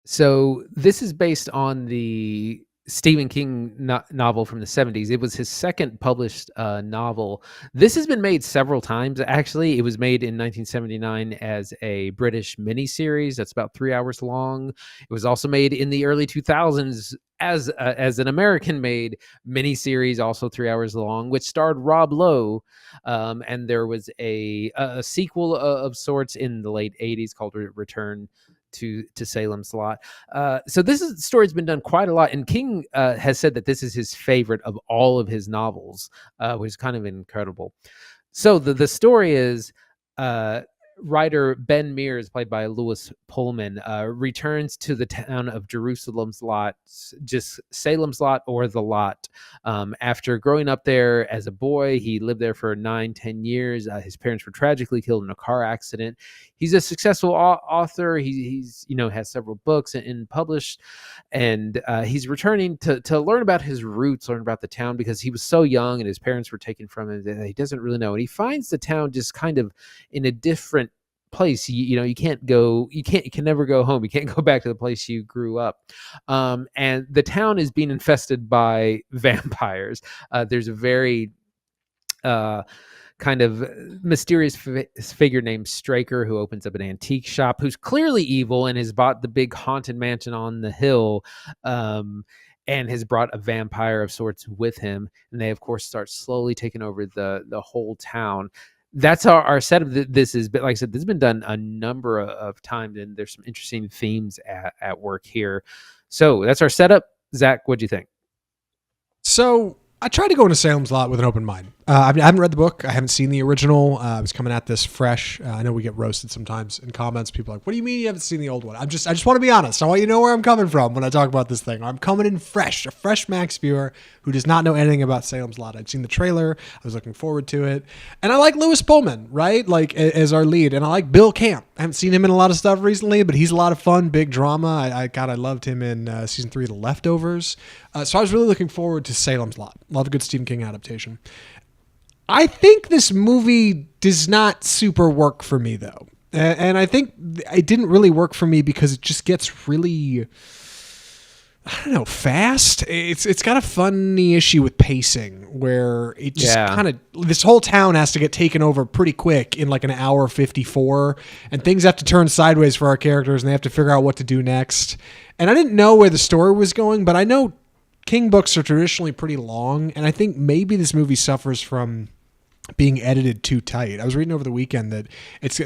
So this is based on the Stephen King novel from the 70s. It was his second published novel. This has been made several times, actually. It was made in 1979 as a British miniseries that's about 3 hours long. It was also made in the early 2000s as an American-made miniseries, also 3 hours long, which starred Rob Lowe. And there was a sequel of sorts in the late 80s called Return to Salem's Lot. So story's been done quite a lot, and King has said that this is his favorite of all of his novels, which is kind of incredible. So the story is uh, writer Ben Mears, played by Lewis Pullman, returns to the town of Jerusalem's Lot, just Salem's Lot or the Lot. After growing up there as a boy, he lived there for 9-10 years. His parents were tragically killed in a car accident. He's a successful author. He's has several books and published, and he's returning to learn about his roots, learn about the town, because he was so young and his parents were taken from him that he doesn't really know. And he finds the town just kind of in a different place. You can't go, you can never go home. You can't go back to the place you grew up. And the town is being infested by vampires. There's a very kind of mysterious figure named Straker, who opens up an antique shop, who's clearly evil and has bought the big haunted mansion on the hill, and has brought a vampire of sorts with him. And they, of course, start slowly taking over the whole town. That's our setup. This is, like I said, this has been done a number of times, and there's some interesting themes at work here. So that's our setup. Zach, what'd you think? So I tried to go into Salem's Lot with an open mind. I haven't read the book. I haven't seen the original. I was coming at this fresh. I know we get roasted sometimes in comments. People are like, what do you mean you haven't seen the old one? I just want to be honest. I want you to know where I'm coming from when I talk about this thing. I'm coming in fresh, a fresh Max viewer who does not know anything about Salem's Lot. I'd seen the trailer. I was looking forward to it. And I like Lewis Pullman, right? Like, as our lead. And I like Bill Camp. I haven't seen him in a lot of stuff recently, but he's a lot of fun, big drama. I loved him in season 3 of The Leftovers. So I was really looking forward to Salem's Lot. Love a good Stephen King adaptation. I think this movie does not super work for me, though. And I think it didn't really work for me because it just gets really, I don't know, fast. It's got a funny issue with pacing where it just kind of, this whole town has to get taken over pretty quick in like an hour 54, and things have to turn sideways for our characters and they have to figure out what to do next. And I didn't know where the story was going, but I know King books are traditionally pretty long, and I think maybe this movie suffers from being edited too tight. I was reading over the weekend that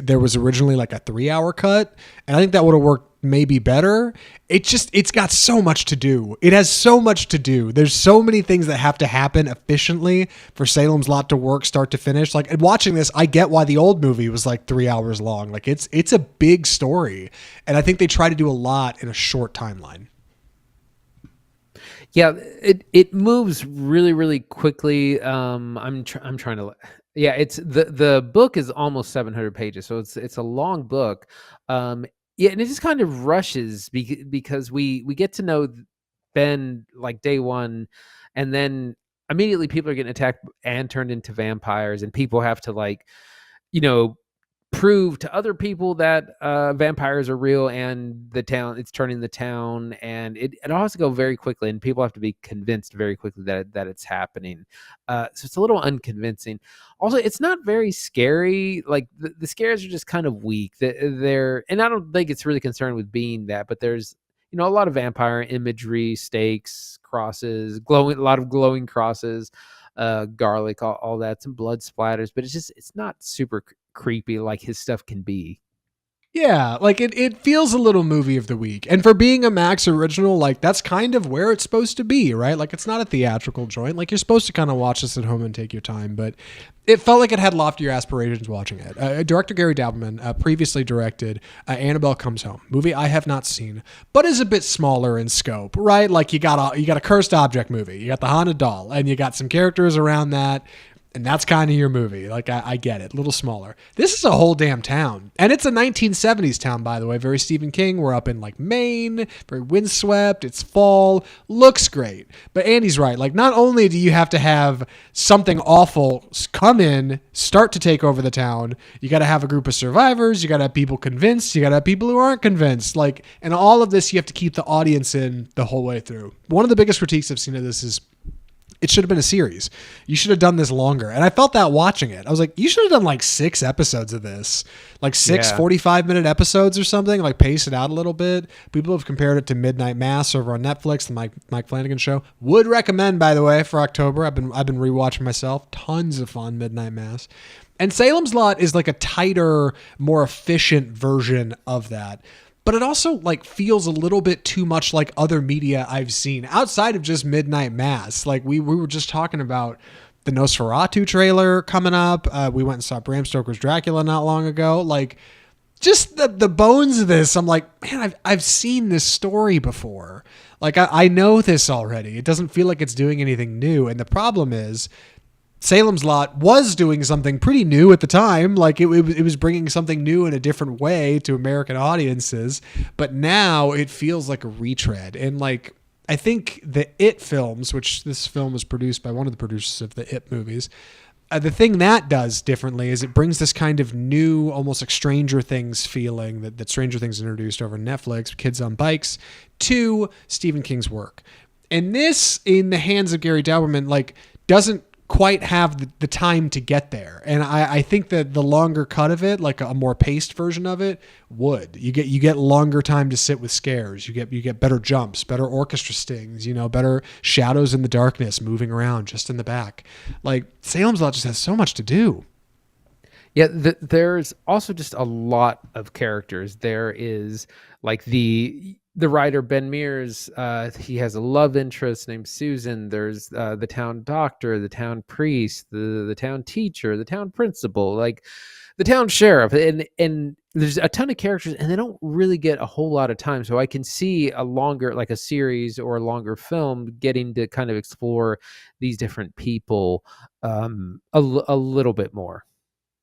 there was originally like a 3-hour cut, and I think that would have worked maybe better. It's got so much to do. It has so much to do. There's so many things that have to happen efficiently for Salem's Lot to work start to finish. Like, watching this, I get why the old movie was like 3 hours long. Like, it's a big story, and I think they try to do a lot in a short timeline. Yeah, it moves really, really quickly. I'm trying to. Yeah, it's the book is almost 700 pages, so it's a long book. Yeah, and it just kind of rushes because we get to know Ben like day one, and then immediately people are getting attacked and turned into vampires, and people have to, like, prove to other people that vampires are real, and it's turning the town, and it all has to go very quickly, and people have to be convinced very quickly that it's happening. So it's a little unconvincing. Also, it's not very scary. Like, the scares are just kind of weak. And I don't think it's really concerned with being that, but there's a lot of vampire imagery, stakes, crosses, a lot of glowing crosses, garlic, all that, some blood splatters, but it's not super creepy like his stuff can be. Yeah, like it feels a little movie of the week. And for being a Max original, like, that's kind of where it's supposed to be, right? Like, it's not a theatrical joint. Like, you're supposed to kind of watch this at home and take your time, but it felt like it had loftier aspirations watching it. Director Gary Dauberman previously directed Annabelle Comes Home, movie I have not seen, but is a bit smaller in scope, right? Like, you got a cursed object movie, you got the haunted doll, and you got some characters around that. And that's kind of your movie. Like, I get it. A little smaller. This is a whole damn town. And it's a 1970s town, by the way. Very Stephen King. We're up in, like, Maine. Very windswept. It's fall. Looks great. But Andy's right. Like, not only do you have to have something awful come in, start to take over the town, you got to have a group of survivors. You got to have people convinced. You got to have people who aren't convinced. Like, and all of this, you have to keep the audience in the whole way through. One of the biggest critiques I've seen of this is, it should have been a series. You should have done this longer. And I felt that watching it. I was like, you should have done like 6 episodes of this, like 6 45-minute episodes or something, like pace it out a little bit. People have compared it to Midnight Mass over on Netflix, the Mike Flanagan show. Would recommend, by the way, for October. I've been rewatching myself. Tons of fun, Midnight Mass. And Salem's Lot is like a tighter, more efficient version of that. But it also like feels a little bit too much like other media I've seen outside of just Midnight Mass. Like we were just talking about the Nosferatu trailer coming up. We went and saw Bram Stoker's Dracula not long ago. Like just the bones of this, I'm like, man, I've seen this story before. Like I know this already. It doesn't feel like it's doing anything new. And the problem is, Salem's Lot was doing something pretty new at the time. Like it was bringing something new in a different way to American audiences. But now it feels like a retread. And like, I think the It films, which this film was produced by one of the producers of the It movies, the thing that does differently is it brings this kind of new, almost like Stranger Things feeling that Stranger Things introduced over Netflix, Kids on Bikes, to Stephen King's work. And this, in the hands of Gary Dauberman, like doesn't quite have the time to get there. And I think that the longer cut of it, like a more paced version of it, would. You get longer time to sit with scares. You get better jumps, better orchestra stings, better shadows in the darkness moving around just in the back. Like Salem's Lot just has so much to do. Yeah, there's also just a lot of characters. There is like the writer Ben Mears. He has a love interest named Susan. There's the town doctor, the town priest, the town teacher, the town principal, like the town sheriff, and there's a ton of characters, and they don't really get a whole lot of time. So I can see a longer, like a series or a longer film, getting to kind of explore these different people a little bit more.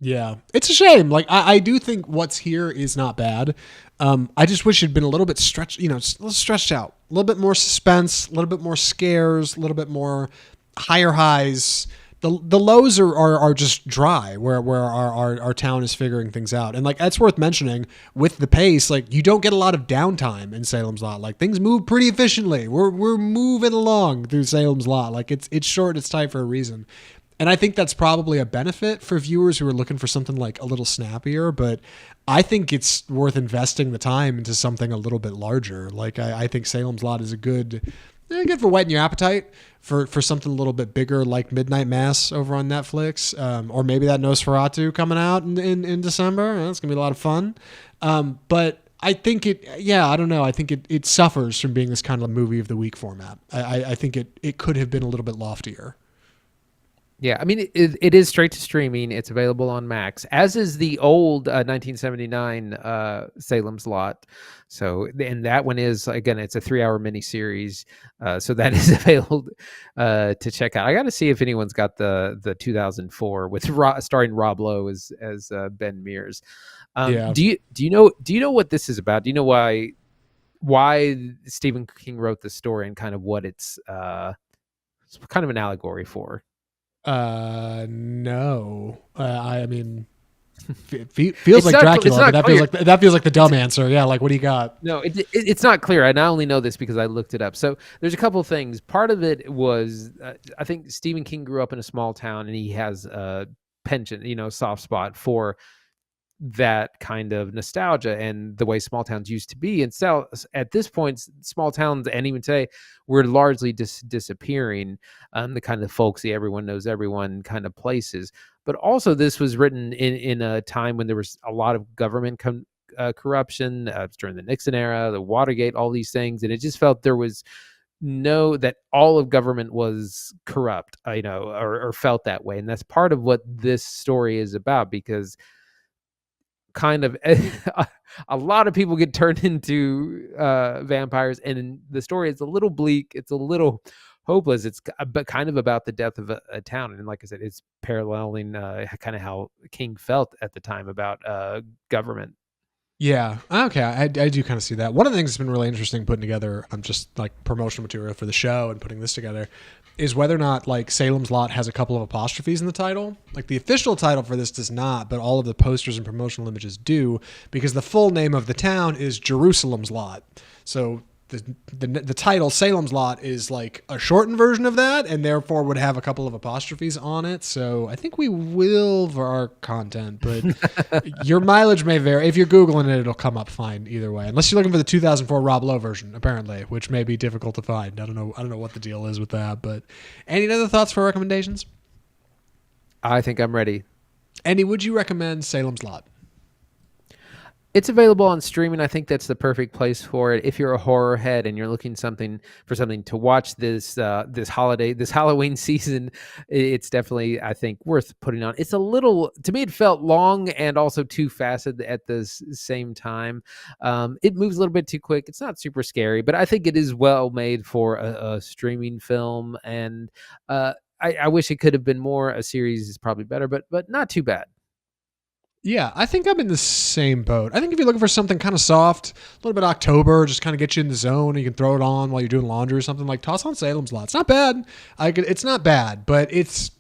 Yeah, it's a shame. Like I do think what's here is not bad. I just wish it'd been a little bit stretched, just a little stretched out, a little bit more suspense, a little bit more scares, a little bit more higher highs. The lows are just dry where our town is figuring things out. And like that's worth mentioning with the pace, like you don't get a lot of downtime in Salem's Lot. Like things move pretty efficiently. We're moving along through Salem's Lot. Like it's short, it's tight for a reason. And I think that's probably a benefit for viewers who are looking for something like a little snappier, but I think it's worth investing the time into something a little bit larger. Like I think Salem's Lot is good for whetting your appetite for something a little bit bigger, like Midnight Mass over on Netflix, or maybe that Nosferatu coming out in December. It's gonna be a lot of fun. But I think I don't know. I think it suffers from being this kind of movie of the week format. I think it could have been a little bit loftier. Yeah, I mean, it is straight to streaming. It's available on Max, as is the old 1979 Salem's Lot. So, and that one is, again, it's a 3-hour miniseries. So that is available to check out. I got to see if anyone's got the 2004 with starring Rob Lowe as Ben Mears. Yeah. Do you know what this is about? Do you know why Stephen King wrote this story and kind of what it's kind of an allegory for? No. I mean, feels like Dracula, but that feels like the dumb answer. Yeah, like what do you got? No, it's not clear, and I only know this because I looked it up. So there's a couple of things. Part of it was I think Stephen King grew up in a small town, and he has a penchant, soft spot for that kind of nostalgia and the way small towns used to be. And so at this point, small towns, and even today, were largely disappearing. The kind of folksy, everyone knows everyone kind of places. But also, this was written in a time when there was a lot of government corruption during the Nixon era, the Watergate, all these things, and it just felt there was that all of government was corrupt, or felt that way. And that's part of what this story is about, because kind of a lot of people get turned into vampires, and the story is a little bleak, it's a little hopeless. It's but kind of about the death of a town, and like I said, it's paralleling kind of how King felt at the time about government. Yeah. Okay. I do kind of see that. One of the things that's been really interesting putting together, just like promotional material for the show and putting this together, is whether or not like Salem's Lot has a couple of apostrophes in the title. Like the official title for this does not, but all of the posters and promotional images do, because the full name of the town is Jerusalem's Lot. So the title Salem's Lot is like a shortened version of that, and therefore would have a couple of apostrophes on it. So I think we will for our content, but your mileage may vary. If you're Googling it, it'll come up fine either way, unless you're looking for the 2004 Rob Lowe version, apparently, which may be difficult to find. I don't know what the deal is with that. But any other thoughts for recommendations? I think I'm ready. Andy, would you recommend Salem's Lot? It's available on streaming. I think that's the perfect place for it. If you're a horror head and you're looking for something to watch this Halloween season, it's definitely, I think, worth putting on. It's a little, to me, it felt long and also too fast at the same time. It moves a little bit too quick. It's not super scary, but I think it is well made for a streaming film. And I wish it could have been more. A series is probably better, but not too bad. Yeah, I think I'm in the same boat. I think if you're looking for something kind of soft, a little bit October, just kind of get you in the zone, and you can throw it on while you're doing laundry or something, like toss on Salem's Lot. It's not bad. It's not bad, but it's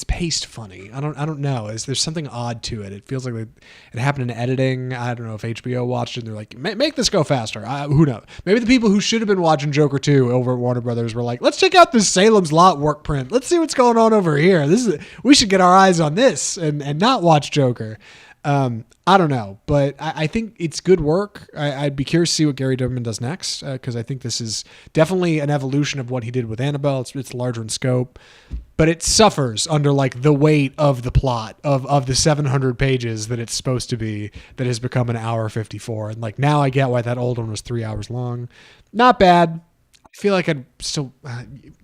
paced funny. I don't know. There's something odd to it. It feels like it happened in editing. I don't know if HBO watched it and they're like, make this go faster. Who knows? Maybe the people who should have been watching Joker 2 over at Warner Brothers were like, let's check out this Salem's Lot work print. Let's see what's going on over here. We should get our eyes on this and not watch Joker. I don't know, but I think it's good work. I'd be curious to see what Gary Dauberman does next, because I think this is definitely an evolution of what he did with Annabelle. It's larger in scope, but it suffers under like the weight of the plot of the 700 pages that it's supposed to be, that has become an hour 54. And like, now I get why that old one was 3 hours long. Not bad. I feel like I'd still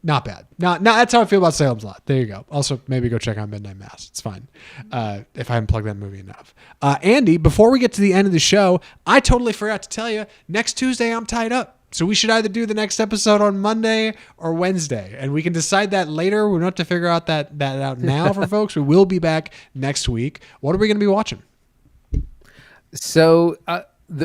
not bad. Not that's how I feel about Salem's Lot. There you go. Also, maybe go check out Midnight Mass. It's fine. If I haven't plugged that movie enough. Andy, before we get to the end of the show, I totally forgot to tell you, next Tuesday I'm tied up. So we should either do the next episode on Monday or Wednesday, and we can decide that later. We don't have to figure out that out now for folks. We will be back next week. What are we going to be watching? So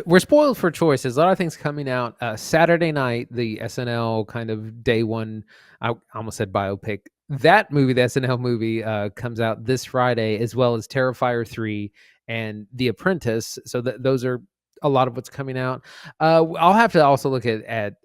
we're spoiled for choices. A lot of things coming out. Saturday night, the SNL kind of day one, I almost said biopic. That movie, the SNL movie, comes out this Friday, as well as Terrifier 3 and The Apprentice. So those are a lot of what's coming out. I'll have to also look at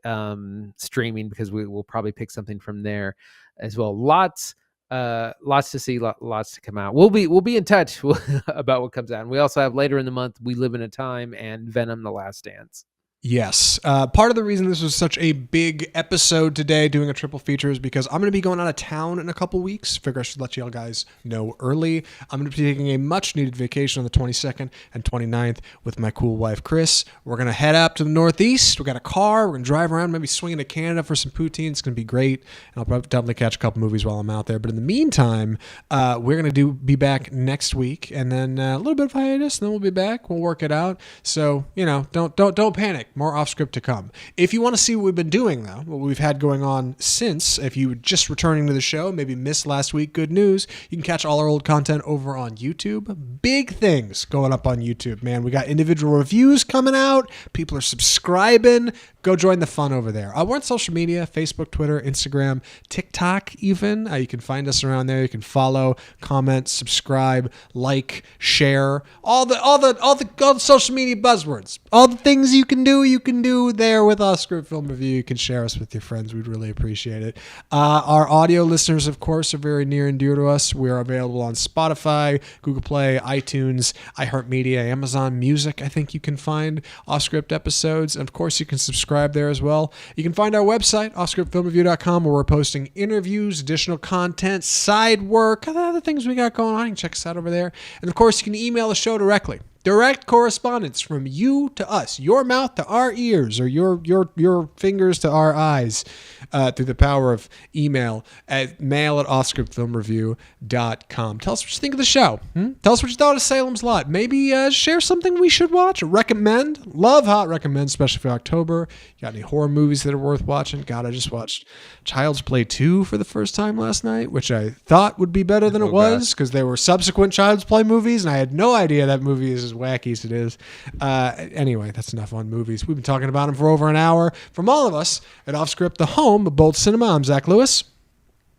streaming, because we will probably pick something from there as well. Lots to see, lots to come out. We'll be in touch about what comes out. And we also have later in the month, We Live in a Time and Venom: The Last Dance. Yes. Part of the reason this was such a big episode today, doing a triple feature, is because I'm going to be going out of town in a couple weeks. Figure I should let y'all guys know early. I'm going to be taking a much needed vacation on the 22nd and 29th with my cool wife, Chris. We're going to head up to the Northeast. We got a car. We're going to drive around, maybe swing into Canada for some poutine. It's going to be great. And I'll probably definitely catch a couple movies while I'm out there. But in the meantime, we're going to be back next week, and then a little bit of hiatus, and then we'll be back. We'll work it out. So, don't panic. More off script to come. If you want to see what we've been doing, though, what we've had going on since, if you were just returning to the show, maybe missed last week, good news. You can catch all our old content over on YouTube. Big things going up on YouTube, man. We got individual reviews coming out. People are subscribing. Go join the fun over there. We're on social media: Facebook, Twitter, Instagram, TikTok even. You can find us around there. You can follow, comment, subscribe, like, share, all the social media buzzwords. All the things you can do there with us, Script Film Review. You can share us with your friends. We'd really appreciate it. Our audio listeners, of course, are very near and dear to us. We are available on Spotify, Google Play, iTunes, iHeartMedia, Amazon Music. I think you can find off-script episodes. And of course, you can subscribe there as well. You can find our website, offscriptfilmreview.com, where we're posting interviews, additional content, side work, other things we got going on. You can check us out over there. And of course, you can email the show directly. Direct correspondence from you to us, your mouth to our ears, or your fingers to our eyes, through the power of email at mail@offscriptfilmreview.com. Tell us what you think of the show. Tell us what you thought of Salem's Lot. Maybe share something we should watch. Recommend. Love hot recommend, especially for October. You got any horror movies that are worth watching? God, I just watched Child's Play 2 for the first time last night, which I thought would be better than it was because there were subsequent Child's Play movies, and I had no idea that movie is as wacky as it is. Anyway, that's enough on movies. We've been talking about them for over an hour. From all of us at Offscript, the home of Bolt Cinema, I'm Zach Lewis.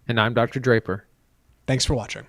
And I'm Dr. Draper. Thanks for watching.